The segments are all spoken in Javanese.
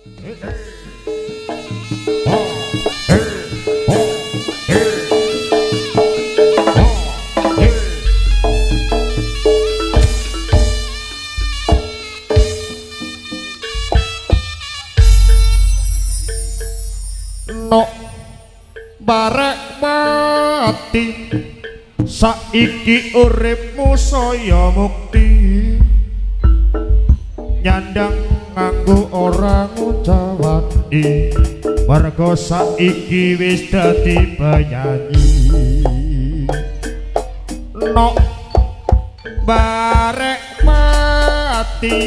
Nok barek mati saiki uripmu saya mukti nyandang nganggo ora ngucawani merga saiki wis dadi penyanyi. Nok barek mati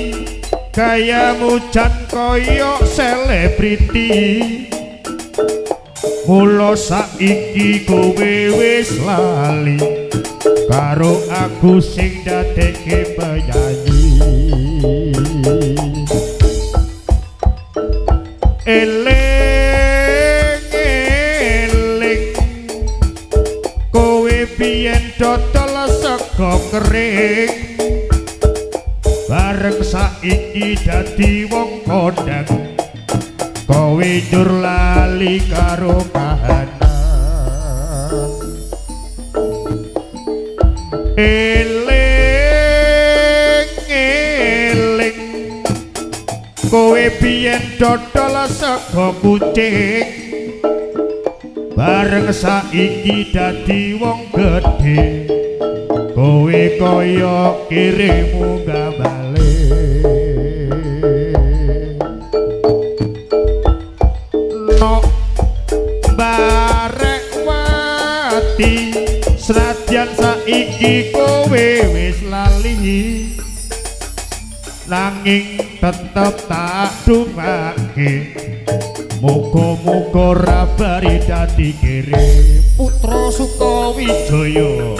gayamu jan koyo selebriti mula saiki kowe wis lali karo aku sing dadekke penyanyi. Eling eling kowe biyen dodol sego kering bareng saiki dadi wong kondang kowe njur lali karo kahanan. Eling eling kowe biyen dodol sego kucing bareng saiki dadi wong gedhe kowe kaya kirimu gambale. Nok barek mati senadyan saiki kowe wis lali nanging tetep tak dungake muga-muga rabari dadi kere putra Sukawijaya.